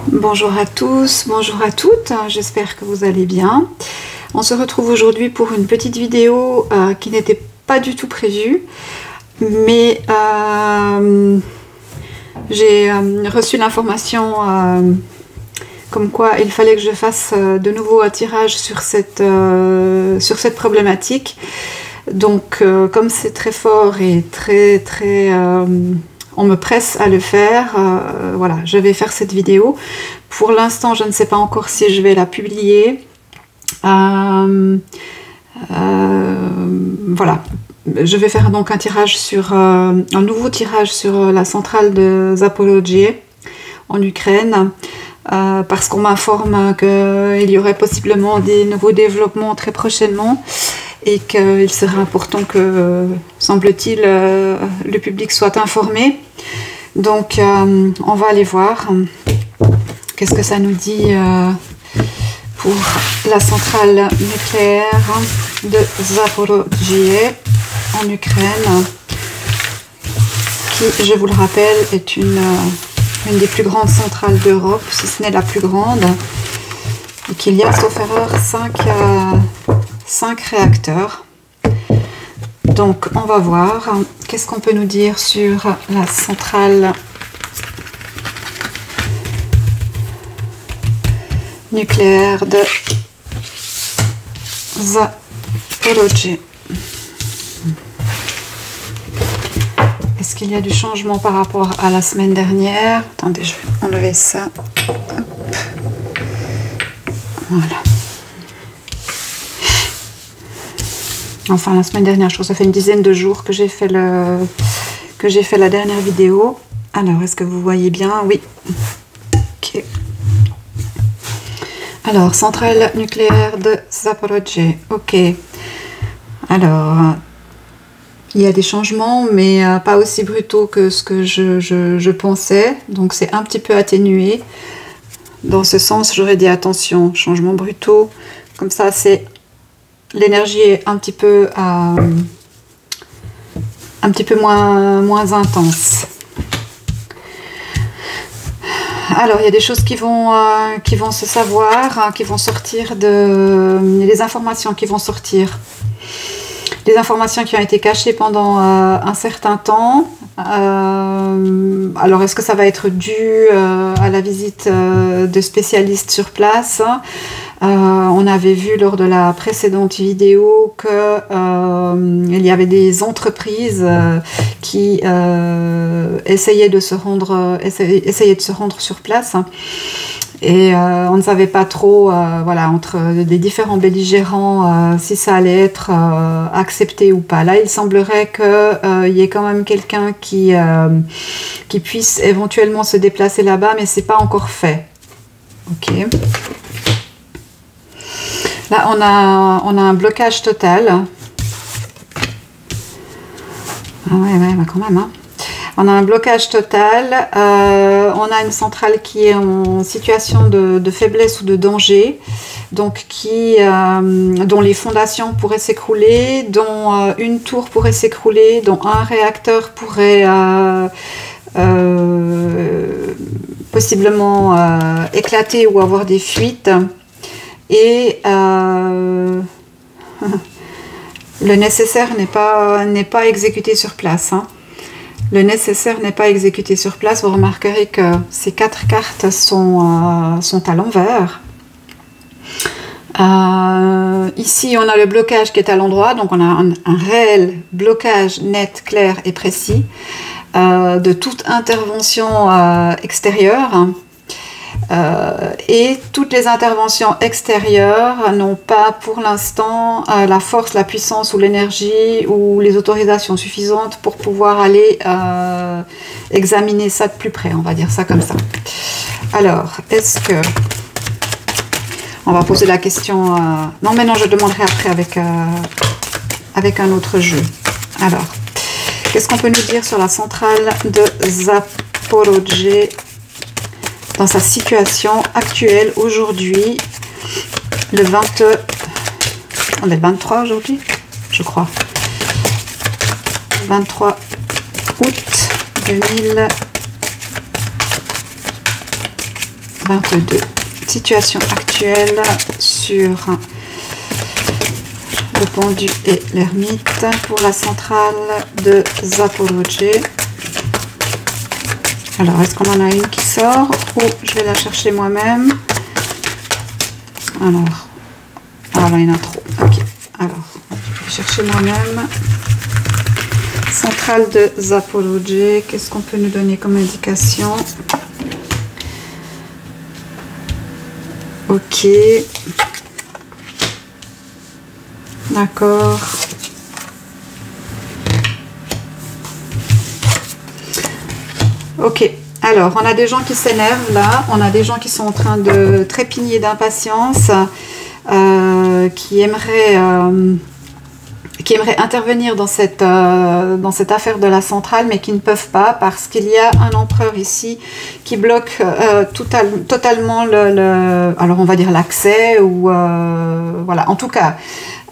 Bonjour à tous, bonjour à toutes, j'espère que vous allez bien. On se retrouve aujourd'hui pour une petite vidéo qui n'était pas du tout prévue, mais j'ai reçu l'information comme quoi il fallait que je fasse de nouveau un tirage sur cette problématique. Donc comme c'est très fort et on me presse à le faire, voilà, je vais faire cette vidéo. Pour l'instant, je ne sais pas encore si je vais la publier. Voilà, je vais faire donc un tirage sur un nouveau tirage sur la centrale de Zaporozhye en Ukraine, parce qu'on m'informe qu'il y aurait possiblement des nouveaux développements très prochainement. Et qu'il serait important que, semble-t-il, le public soit informé. Donc, on va aller voir qu'est-ce que ça nous dit pour la centrale nucléaire de Zaporozhye en Ukraine, qui, je vous le rappelle, est une des plus grandes centrales d'Europe, si ce n'est la plus grande, et qu'il y a, sauf erreur, 5 réacteurs. Donc on va voir qu'est-ce qu'on peut nous dire sur la centrale nucléaire de Zaporozhye. Est-ce qu'il y a du changement par rapport à la semaine dernière? Attendez, je vais enlever ça. Hop. Voilà. Enfin, la semaine dernière, je trouve que ça fait une dizaine de jours que j'ai fait la dernière vidéo. Alors, est-ce que vous voyez bien? Oui. Ok. Alors, centrale nucléaire de Zaporozhye. Ok. Alors, il y a des changements, mais pas aussi brutaux que ce que je pensais. Donc, c'est un petit peu atténué. Dans ce sens, j'aurais dit attention, changements brutaux. Comme ça, c'est... L'énergie est un petit peu moins intense. Alors, il y a des choses qui vont se savoir, qui vont sortir les informations qui vont sortir. Les informations qui ont été cachées pendant un certain temps. Alors, est-ce que ça va être dû à la visite de spécialistes sur place? On avait vu lors de la précédente vidéo qu'il y avait des entreprises qui essayaient de se rendre sur place. Et on ne savait pas trop, voilà, entre les différents belligérants, si ça allait être accepté ou pas. Là, il semblerait qu'il y ait quand même quelqu'un qui puisse éventuellement se déplacer là-bas, mais c'est pas encore fait. Ok. Là, on a un blocage total. Ah ouais, quand même, hein. On a un blocage total, on a une centrale qui est en situation de faiblesse ou de danger, donc dont les fondations pourraient s'écrouler, dont une tour pourrait s'écrouler, dont un réacteur pourrait possiblement éclater ou avoir des fuites. Et le nécessaire n'est pas exécuté sur place, hein. Le nécessaire n'est pas exécuté sur place. Vous remarquerez que ces 4 cartes sont à l'envers. Ici, on a le blocage qui est à l'endroit. Donc, on a un réel blocage net, clair et précis de toute intervention extérieure. Et toutes les interventions extérieures n'ont pas pour l'instant la force, la puissance ou l'énergie ou les autorisations suffisantes pour pouvoir aller examiner ça de plus près, on va dire ça comme ça. Alors, est-ce que... On va poser la question... Non, mais non, je demanderai après avec un autre jeu. Alors, qu'est-ce qu'on peut nous dire sur la centrale de Zaporozhye dans sa situation actuelle aujourd'hui, le 20... On est le 23 aujourd'hui, je crois. 23 août 2000. 22. Situation actuelle sur le pendu et l'ermite pour la centrale de Zaporozhye. Alors, est-ce qu'on en a une qui sort ou je vais la chercher moi-même? Alors, ah là, il y en a trop. Ok, alors, je vais chercher moi-même. Centrale de Zaporozhye, qu'est-ce qu'on peut nous donner comme indication? Ok. D'accord. Ok. Alors, on a des gens qui s'énervent là. On a des gens qui sont en train de trépigner d'impatience, qui aimeraient intervenir dans cette affaire de la centrale, mais qui ne peuvent pas parce qu'il y a un empereur ici qui bloque totalement alors on va dire l'accès, ou voilà, en tout cas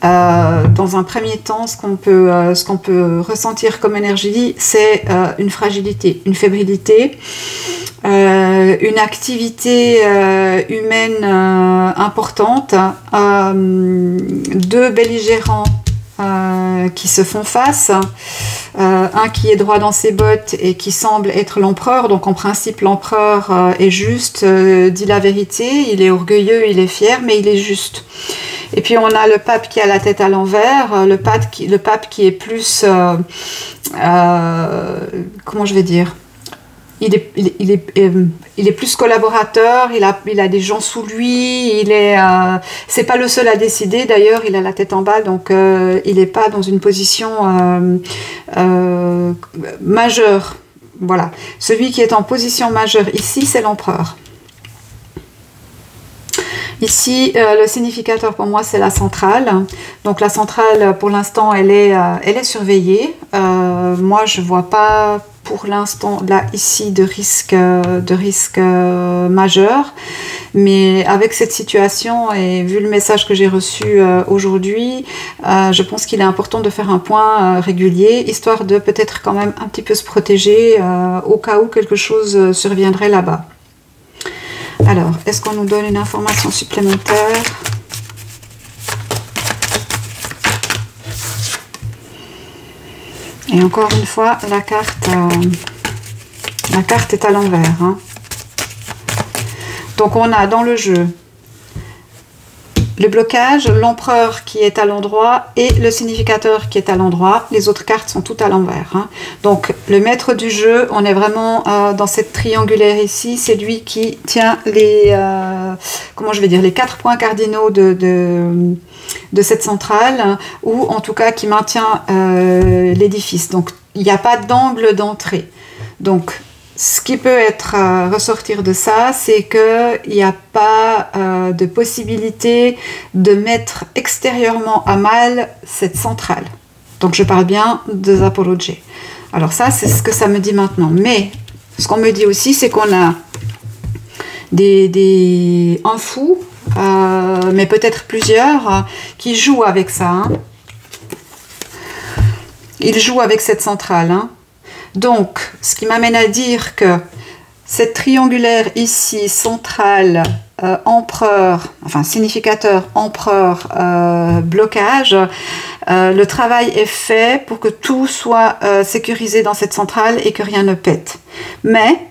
dans un premier temps, ce qu'on peut ressentir comme énergie, c'est une fragilité, une fébrilité, une activité humaine importante, deux belligérants qui se font face, un qui est droit dans ses bottes et qui semble être l'empereur. Donc en principe l'empereur est juste, dit la vérité, il est orgueilleux, il est fier, mais il est juste. Et puis on a le pape qui a la tête à l'envers, le pape qui est plus, comment je vais dire, il est plus collaborateur, il a des gens sous lui, c'est pas le seul à décider, d'ailleurs il a la tête en bas, donc il n'est pas dans une position majeure. Voilà, celui qui est en position majeure ici, c'est l'empereur. Ici, le significateur pour moi, c'est la centrale. Donc la centrale, pour l'instant, elle est surveillée. Moi, je ne vois pas pour l'instant, là, ici, de risque majeur. Mais avec cette situation et vu le message que j'ai reçu aujourd'hui, je pense qu'il est important de faire un point régulier, histoire de peut-être quand même un petit peu se protéger au cas où quelque chose surviendrait là-bas. Alors, est-ce qu'on nous donne une information supplémentaire? Et encore une fois, la carte est à l'envers. Hein. Donc, on a dans le jeu le blocage, l'empereur qui est à l'endroit et le significateur qui est à l'endroit. Les autres cartes sont toutes à l'envers. Hein. Donc, le maître du jeu, on est vraiment dans cette triangulaire ici. C'est lui qui tient les, comment je vais dire, les 4 points cardinaux de cette centrale, ou en tout cas qui maintient l'édifice. Donc, il n'y a pas d'angle d'entrée. Donc, ce qui peut ressortir de ça, c'est qu'il n'y a pas de possibilité de mettre extérieurement à mal cette centrale. Donc je parle bien de Zaporozhye. Alors ça, c'est ce que ça me dit maintenant. Mais ce qu'on me dit aussi, c'est qu'on a un fou, mais peut-être plusieurs, qui jouent avec ça. Hein. Ils jouent avec cette centrale. Hein. Donc, ce qui m'amène à dire que cette triangulaire ici, centrale, empereur, enfin significateur, empereur, blocage, le travail est fait pour que tout soit sécurisé dans cette centrale et que rien ne pète. Mais,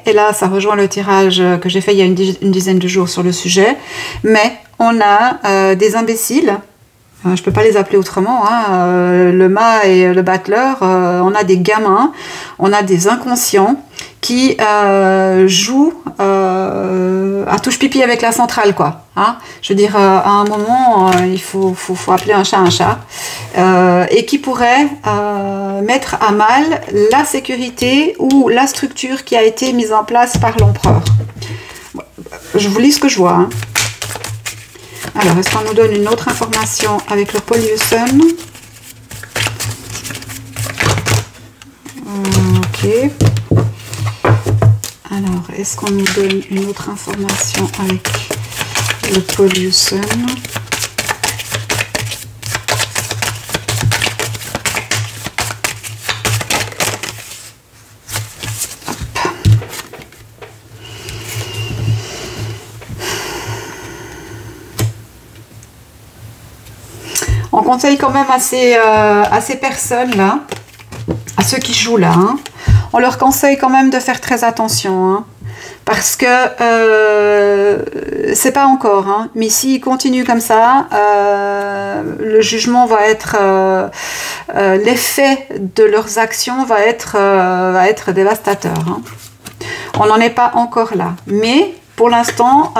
et là ça rejoint le tirage que j'ai fait il y a une dizaine de jours sur le sujet, mais on a des imbéciles. Je ne peux pas les appeler autrement, hein. Le mât et le battleur, on a des gamins, on a des inconscients qui jouent à touche-pipi avec la centrale, quoi. Hein. Je veux dire, à un moment, il faut appeler un chat, et qui pourraient mettre à mal la sécurité ou la structure qui a été mise en place par l'empereur. Je vous lis ce que je vois, hein. Alors, est-ce qu'on nous donne une autre information avec le Polyusun? Ok. Alors, est-ce qu'on nous donne une autre information avec le Polyusun? On conseille quand même à ces personnes-là, à ceux qui jouent là, hein, on leur conseille quand même de faire très attention, hein, parce que c'est pas encore, hein, mais s'ils continuent comme ça, le jugement va être, l'effet de leurs actions va être dévastateur, hein. On n'en est pas encore là, mais pour l'instant,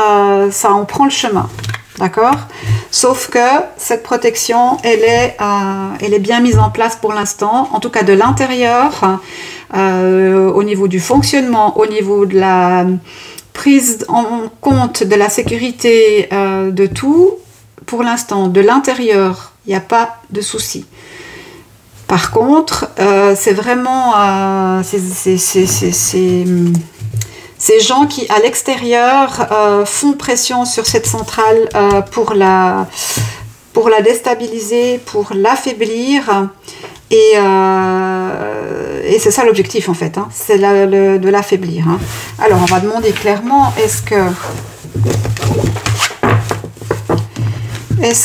ça en prend le chemin, d'accord? Sauf que cette protection, elle est bien mise en place pour l'instant, en tout cas de l'intérieur, au niveau du fonctionnement, au niveau de la prise en compte de la sécurité, de tout. Pour l'instant, de l'intérieur, il n'y a pas de souci. Par contre, c'est vraiment ces gens qui, à l'extérieur, font pression sur cette centrale pour la déstabiliser, pour l'affaiblir. Et c'est ça l'objectif, en fait, hein, c'est de l'affaiblir. Hein. Alors, on va demander clairement, est-ce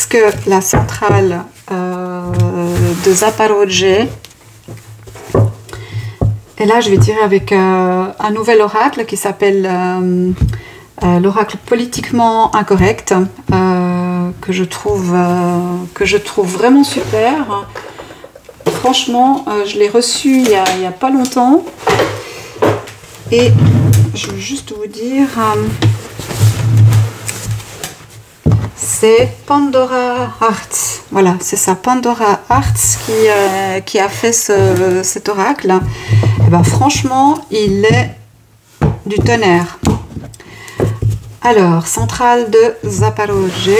que la centrale de Zaporozhye, et là je vais tirer avec un nouvel oracle qui s'appelle l'oracle politiquement incorrect, que je trouve vraiment super. Franchement, je l'ai reçu il y a pas longtemps, et je veux juste vous dire, c'est Pandora Hearts. Voilà, c'est ça, Pandora Hearts qui a fait cet oracle. Et ben, franchement, il est du tonnerre. Alors, centrale de Zaporozhye.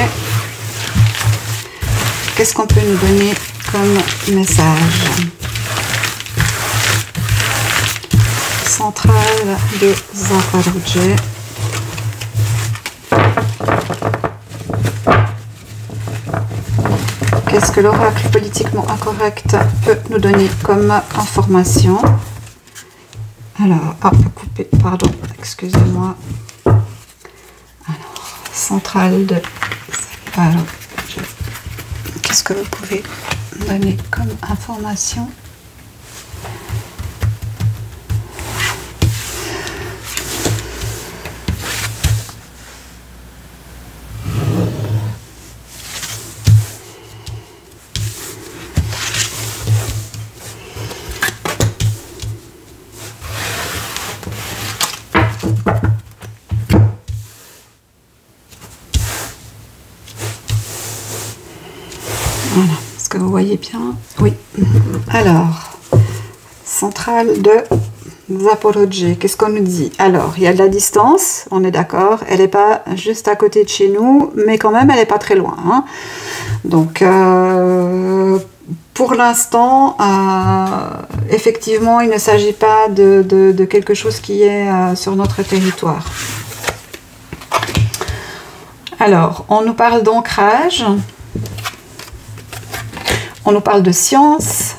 Qu'est-ce qu'on peut nous donner comme message? Centrale de Zaporozhye. Qu'est-ce que l'oracle politiquement incorrect peut nous donner comme information? Alors, couper, pardon, excusez-moi. Alors, centrale de... Alors, qu'est-ce que vous pouvez donner comme information? Voilà, est-ce que vous voyez bien? Oui. Alors, centrale de Zaporozhye, qu'est-ce qu'on nous dit? Alors, il y a de la distance, on est d'accord, elle n'est pas juste à côté de chez nous, mais quand même, elle n'est pas très loin, hein. Donc, pour l'instant, effectivement, il ne s'agit pas de quelque chose qui est sur notre territoire. Alors, on nous parle d'ancrage. On nous parle de science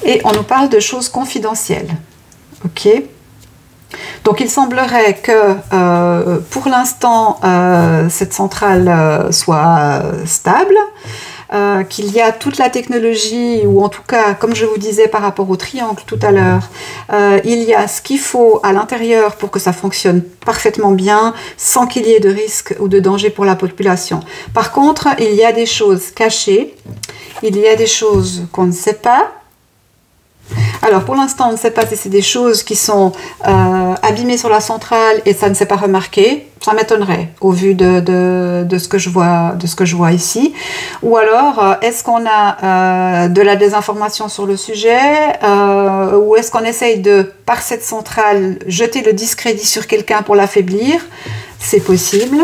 et on nous parle de choses confidentielles. Ok? Donc il semblerait que pour l'instant cette centrale soit stable, qu'il y a toute la technologie, ou en tout cas, comme je vous disais par rapport au triangle tout à l'heure, il y a ce qu'il faut à l'intérieur pour que ça fonctionne parfaitement bien, sans qu'il y ait de risque ou de danger pour la population. Par contre, il y a des choses cachées, il y a des choses qu'on ne sait pas. Alors pour l'instant on ne sait pas si c'est des choses qui sont abîmées sur la centrale et ça ne s'est pas remarqué, ça m'étonnerait au vu de ce que je vois ici. Ou alors est-ce qu'on a de la désinformation sur le sujet, ou est-ce qu'on essaye de, par cette centrale, jeter le discrédit sur quelqu'un pour l'affaiblir? C'est possible.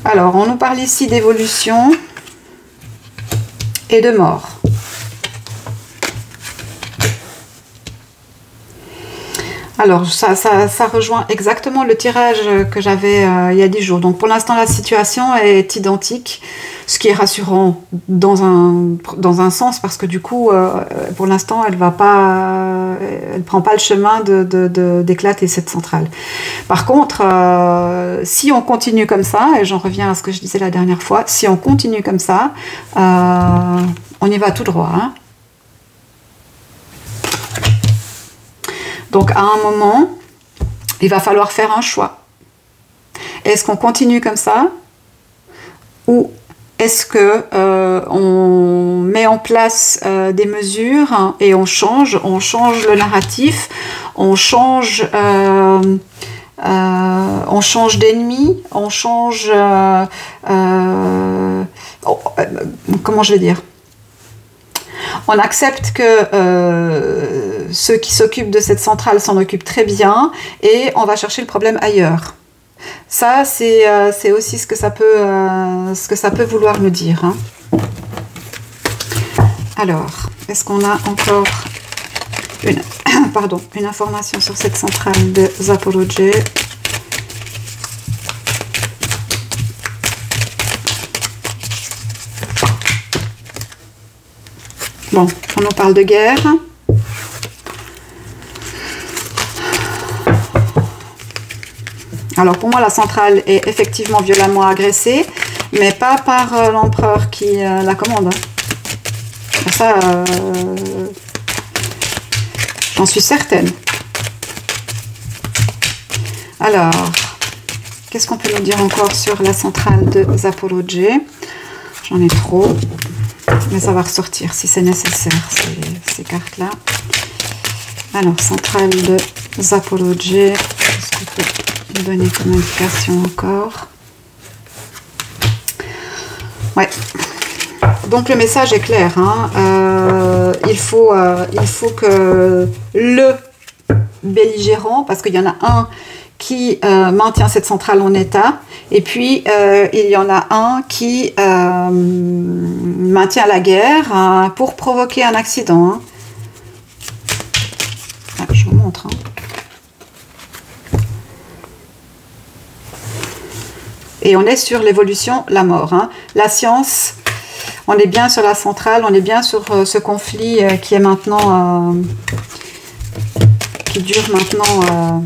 Alors on nous parle ici d'évolution et de mort. Alors, ça rejoint exactement le tirage que j'avais il y a 10 jours. Donc, pour l'instant, la situation est identique. Ce qui est rassurant dans un sens, parce que du coup, pour l'instant, elle prend pas le chemin d'éclater cette centrale. Par contre, si on continue comme ça, et j'en reviens à ce que je disais la dernière fois, si on continue comme ça, on y va tout droit. Hein. Donc à un moment, il va falloir faire un choix. Est-ce qu'on continue comme ça ou est-ce que on met en place des mesures hein, et on change le narratif, on change d'ennemi, on change comment je vais dire, on accepte que ceux qui s'occupent de cette centrale s'en occupent très bien et on va chercher le problème ailleurs. Ça, c'est aussi ce que ça peut vouloir nous dire. Hein. Alors, est-ce qu'on a encore une information sur cette centrale de Zaporozhye? Bon, on nous parle de guerre. Alors pour moi, la centrale est effectivement violemment agressée, mais pas par l'empereur qui la commande. Ça, j'en suis certaine. Alors, qu'est-ce qu'on peut nous dire encore sur la centrale de Zaporozhye? J'en ai trop, mais ça va ressortir si c'est nécessaire, ces cartes-là. Alors, centrale de Zaporozhye, qu'est-ce qu'on peut donner comme indication encore? Ouais. Donc le message est clair. Hein. Il faut que le belligérant, parce qu'il y en a un qui maintient cette centrale en état, et puis il y en a un qui maintient la guerre pour provoquer un accident. Hein. Ah, je vous montre. Hein. Et on est sur l'évolution, la mort. Hein. La science, on est bien sur la centrale, on est bien sur ce conflit qui est maintenant, qui dure maintenant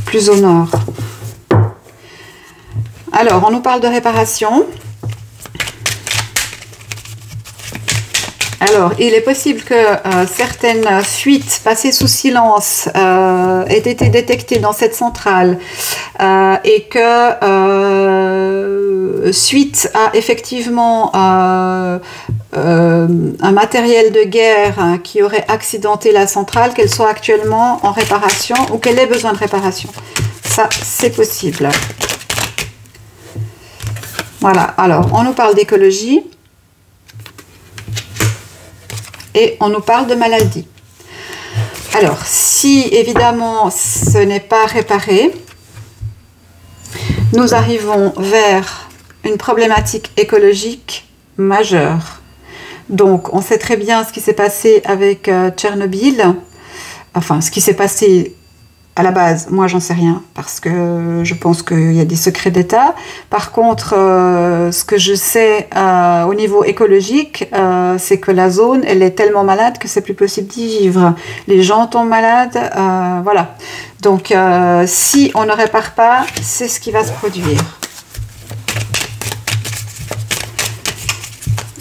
plus au nord. Alors, on nous parle de réparation. Alors, il est possible que certaines fuites passées sous silence aient été détectées dans cette centrale et que suite à effectivement un matériel de guerre qui aurait accidenté la centrale, qu'elle soit actuellement en réparation ou qu'elle ait besoin de réparation. Ça, c'est possible. Voilà, alors on nous parle d'écologie. Et on nous parle de maladie. Alors, si évidemment ce n'est pas réparé, nous arrivons vers une problématique écologique majeure. Donc, on sait très bien ce qui s'est passé avec Tchernobyl. Enfin, ce qui s'est passé à la base, moi j'en sais rien, parce que je pense qu'il y a des secrets d'État. Par contre, ce que je sais au niveau écologique, c'est que la zone, elle est tellement malade que c'est plus possible d'y vivre. Les gens tombent malades, voilà. Donc, si on ne répare pas, c'est ce qui va se produire.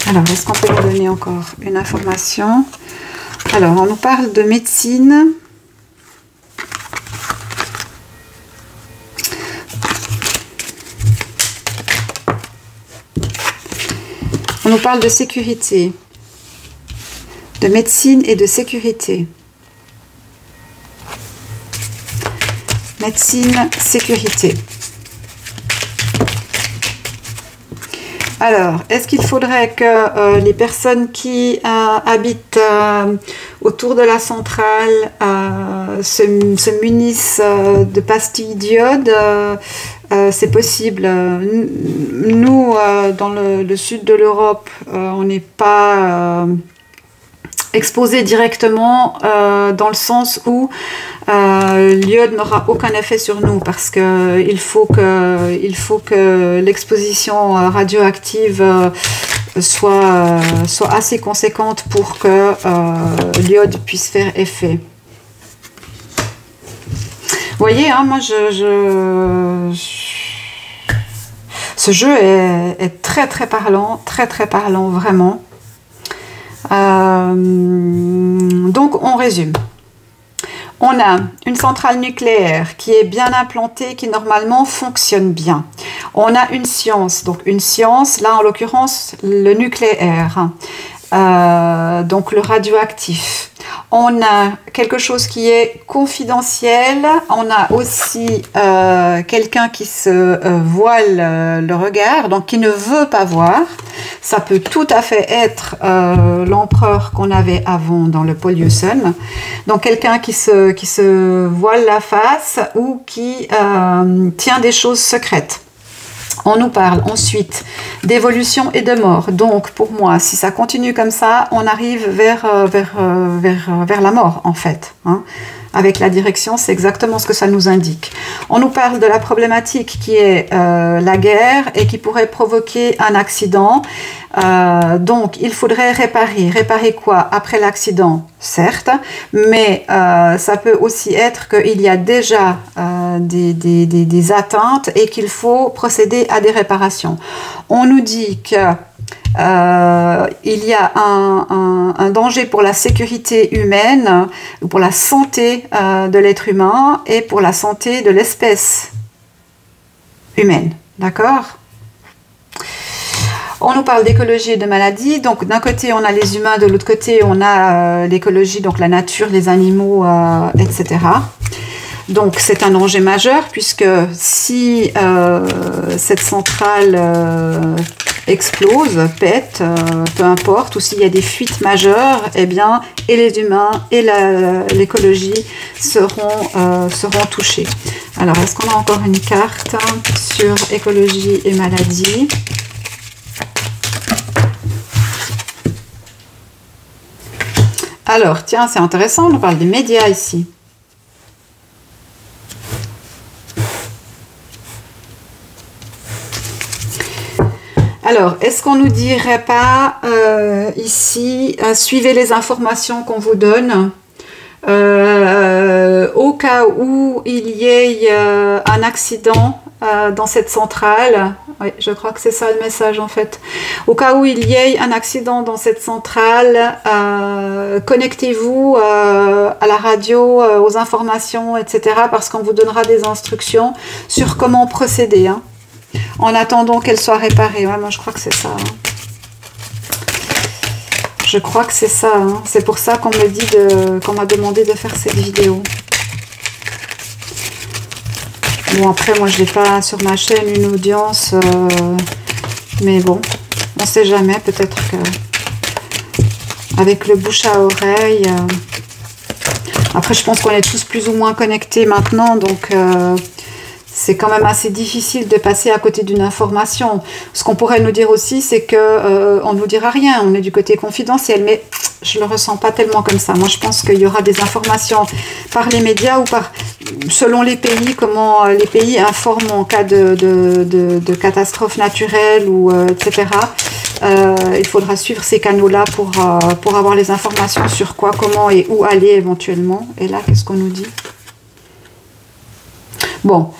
Alors, est-ce qu'on peut nous donner encore une information? Alors, on nous parle de médecine. On nous parle de sécurité, de médecine et de sécurité. Médecine, sécurité. Alors, est-ce qu'il faudrait que les personnes qui habitent autour de la centrale se munissent de pastilles d'iode? C'est possible. Nous, dans le sud de l'Europe, on n'est pas exposé directement dans le sens où l'iode n'aura aucun effet sur nous parce que il faut que l'exposition radioactive soit assez conséquente pour que l'iode puisse faire effet. Vous voyez, hein, moi ce jeu est très très parlant vraiment. Donc on résume. On a une centrale nucléaire qui est bien implantée, qui normalement fonctionne bien. On a une science, donc une science, là en l'occurrence le nucléaire, donc le radioactif. On a quelque chose qui est confidentiel, on a aussi quelqu'un qui se voile le regard, donc qui ne veut pas voir. Ça peut tout à fait être l'empereur qu'on avait avant dans le Poliusen. Donc quelqu'un qui se voile la face ou qui tient des choses secrètes. On nous parle ensuite d'évolution et de mort. Donc, pour moi, si ça continue comme ça, on arrive vers la mort, en fait. Hein. Avec la direction, c'est exactement ce que ça nous indique. On nous parle de la problématique qui est la guerre et qui pourrait provoquer un accident. Donc, il faudrait réparer. Réparer quoi? Après l'accident, certes, mais ça peut aussi être qu'il y a déjà des atteintes et qu'il faut procéder à des réparations. On nous dit que il y a un danger pour la sécurité humaine, pour la santé de l'être humain et pour la santé de l'espèce humaine. D'accord ? On nous parle d'écologie et de maladie. Donc d'un côté on a les humains, de l'autre côté on a l'écologie, donc la nature, les animaux, etc. Donc c'est un danger majeur puisque si cette centrale explose, pète, peu importe, ou s'il y a des fuites majeures, eh bien, et les humains et l'écologie seront touchés. Alors, est-ce qu'on a encore une carte sur écologie et maladie? Alors, tiens, c'est intéressant, on parle des médias ici. Alors, est-ce qu'on nous dirait pas ici, suivez les informations qu'on vous donne au cas où il y ait un accident dans cette centrale? Oui, je crois que c'est ça le message en fait. Au cas où il y ait un accident dans cette centrale, connectez-vous à la radio, aux informations, etc. parce qu'on vous donnera des instructions sur comment procéder. Hein. En attendant qu'elle soit réparée. Ouais, moi, je crois que c'est ça. Hein. Je crois que c'est ça. Hein. C'est pour ça qu'on me dit qu'on m'a demandé de faire cette vidéo. Bon, après, moi, je n'ai pas sur ma chaîne une audience. Mais bon, on ne sait jamais. Peut-être que avec le bouche à oreille. Après, je pense qu'on est tous plus ou moins connectés maintenant. Donc... c'est quand même assez difficile de passer à côté d'une information. Ce qu'on pourrait nous dire aussi, c'est que on ne nous dira rien, on est du côté confidentiel, mais je ne le ressens pas tellement comme ça. Moi, je pense qu'il y aura des informations par les médias ou selon les pays, comment les pays informent en cas de catastrophe naturelle, ou, etc. Il faudra suivre ces canaux-là pour avoir les informations sur quoi, comment et où aller éventuellement. Et là, qu'est-ce qu'on nous dit? Bon.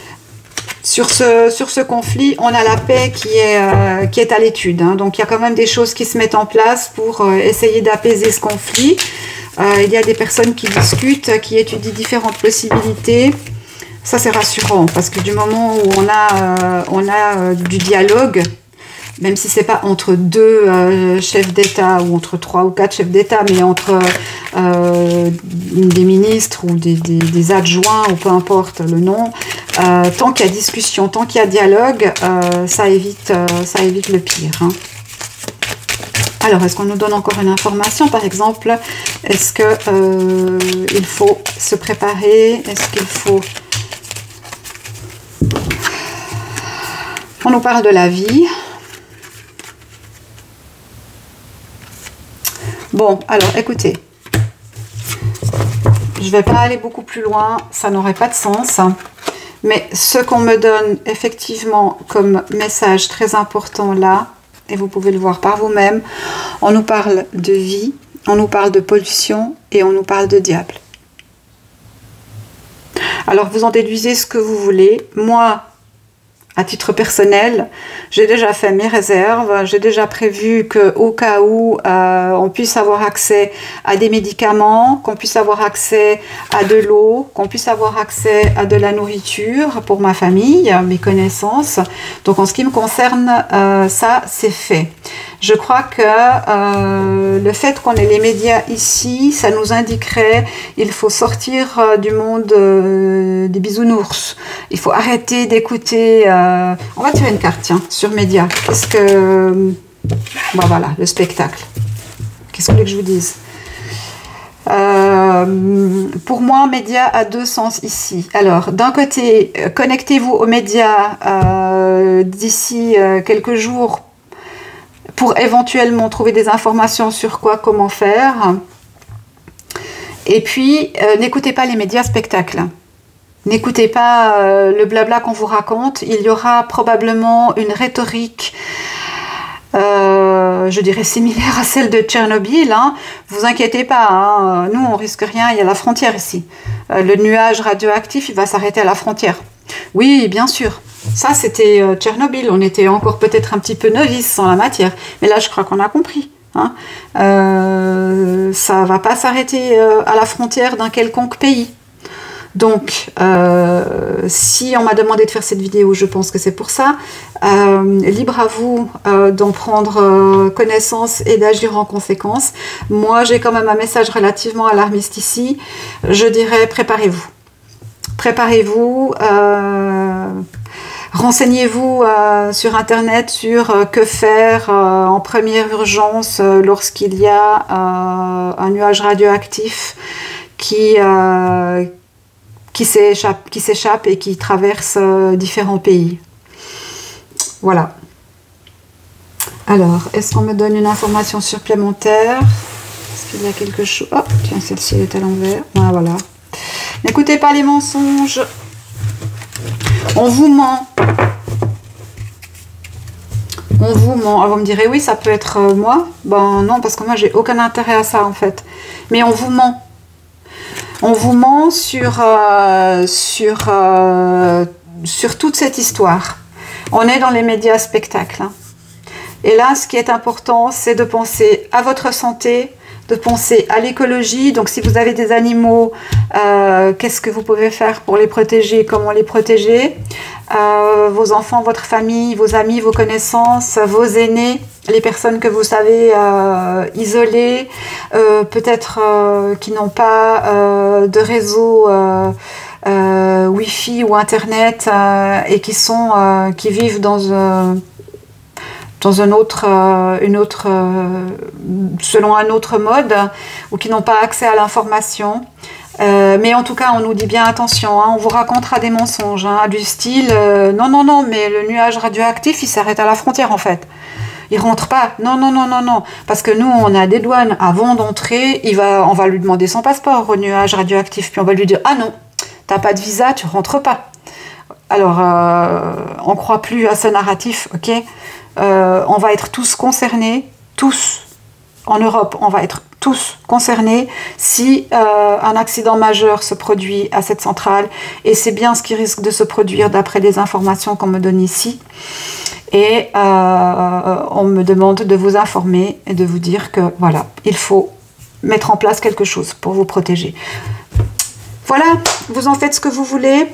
Sur ce conflit, on a la paix qui est à l'étude. Hein. Donc, il y a quand même des choses qui se mettent en place pour essayer d'apaiser ce conflit. Il y a des personnes qui discutent, qui étudient différentes possibilités. Ça, c'est rassurant parce que du moment où on a du dialogue, même si c'est pas entre deux chefs d'État ou entre 3 ou 4 chefs d'État, mais entre des ministres ou des adjoints ou peu importe le nom, tant qu'il y a discussion, tant qu'il y a dialogue, ça évite le pire. Hein. Alors, est-ce qu'on nous donne encore une information? Par exemple, est-ce que il faut se préparer? Est-ce qu'il faut... On nous parle de la vie. Bon, alors écoutez, je ne vais pas aller beaucoup plus loin, ça n'aurait pas de sens. Mais ce qu'on me donne effectivement comme message très important là, et vous pouvez le voir par vous-même, on nous parle de vie, on nous parle de pollution et on nous parle de diable. Alors vous en déduisez ce que vous voulez. Moi, à titre personnel, j'ai déjà fait mes réserves, j'ai déjà prévu qu'au cas où on puisse avoir accès à des médicaments, qu'on puisse avoir accès à de l'eau, qu'on puisse avoir accès à de la nourriture pour ma famille, mes connaissances. Donc en ce qui me concerne, ça c'est fait. Je crois que le fait qu'on ait les médias ici, ça nous indiquerait il faut sortir du monde des bisounours. Il faut arrêter d'écouter... on va tirer une carte, tiens, sur médias. Qu'est-ce que... Bon, voilà, le spectacle. Qu'est-ce que vous voulez que je vous dise? Pour moi, médias a deux sens ici. Alors, d'un côté, connectez-vous aux médias d'ici quelques jours pour éventuellement trouver des informations sur quoi, comment faire. Et puis, n'écoutez pas les médias spectacles. N'écoutez pas le blabla qu'on vous raconte. Il y aura probablement une rhétorique, je dirais, similaire à celle de Tchernobyl. Hein. Vous inquiétez pas, hein. Nous, on risque rien. Il y a la frontière ici. Le nuage radioactif, il va s'arrêter à la frontière. Oui, bien sûr. Ça, c'était Tchernobyl. On était encore peut-être un petit peu novices en la matière. Mais là, je crois qu'on a compris. Hein. Ça ne va pas s'arrêter à la frontière d'un quelconque pays. Donc, si on m'a demandé de faire cette vidéo, je pense que c'est pour ça. Libre à vous d'en prendre connaissance et d'agir en conséquence. Moi, j'ai quand même un message relativement alarmiste ici. Je dirais, préparez-vous. Préparez-vous. Renseignez-vous sur Internet sur que faire en première urgence lorsqu'il y a un nuage radioactif qui s'échappe et qui traverse différents pays. Voilà. Alors, est-ce qu'on me donne une information supplémentaire? Est-ce qu'il y a quelque chose? Oh, tiens, celle-ci est à l'envers. Ah, voilà. N'écoutez pas les mensonges. On vous ment. On vous ment. Alors vous me direz, oui, ça peut être moi. Ben non, parce que moi, j'ai aucun intérêt à ça, en fait. Mais on vous ment. On vous ment sur toute cette histoire. On est dans les médias spectacles. Hein. Et là, ce qui est important, c'est de penser à votre santé, de penser à l'écologie. Donc, si vous avez des animaux, qu'est-ce que vous pouvez faire pour les protéger? Comment les protéger? Vos enfants, votre famille, vos amis, vos connaissances, vos aînés, les personnes que vous savez isolées, peut-être qui n'ont pas de réseau Wi-Fi ou Internet et qui vivent dans selon un autre mode ou qui n'ont pas accès à l'information. Mais en tout cas, on nous dit bien attention, hein, on vous racontera des mensonges, hein, du style non, non, non, mais le nuage radioactif, il s'arrête à la frontière en fait. Il rentre pas. Non, non, non, non, non. Parce que nous, on a des douanes. Avant d'entrer, on va lui demander son passeport au nuage radioactif. Puis on va lui dire, ah non, t'as pas de visa, tu rentres pas. Alors, on croit plus à ce narratif, ok. On va être tous concernés, tous, en Europe, on va être tous concernés si un accident majeur se produit à cette centrale. Et c'est bien ce qui risque de se produire d'après les informations qu'on me donne ici. Et on me demande de vous informer et de vous dire que voilà, il faut mettre en place quelque chose pour vous protéger. Voilà, vous en faites ce que vous voulez.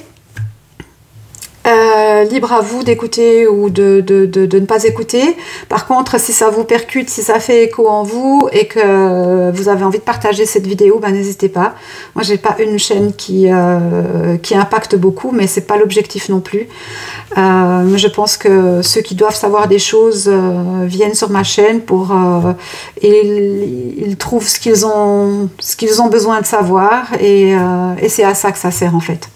Libre à vous d'écouter ou de ne pas écouter. Par contre, si ça vous percute, si ça fait écho en vous et que vous avez envie de partager cette vidéo, ben, n'hésitez pas. Moi, j'ai pas une chaîne qui impacte beaucoup, mais c'est pas l'objectif non plus. Je pense que ceux qui doivent savoir des choses viennent sur ma chaîne et ils trouvent ce qu'ils ont besoin de savoir et c'est à ça que ça sert en fait.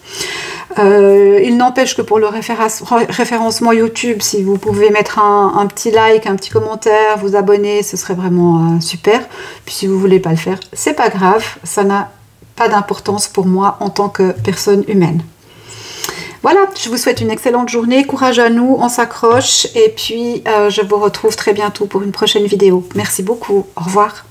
Il n'empêche que pour le référencement YouTube, si vous pouvez mettre un petit like, un petit commentaire, vous abonner, ce serait vraiment super. Puis si vous voulez pas le faire, c'est pas grave, ça n'a pas d'importance pour moi en tant que personne humaine. Voilà, je vous souhaite une excellente journée, courage à nous, on s'accroche et puis je vous retrouve très bientôt pour une prochaine vidéo. Merci beaucoup, au revoir.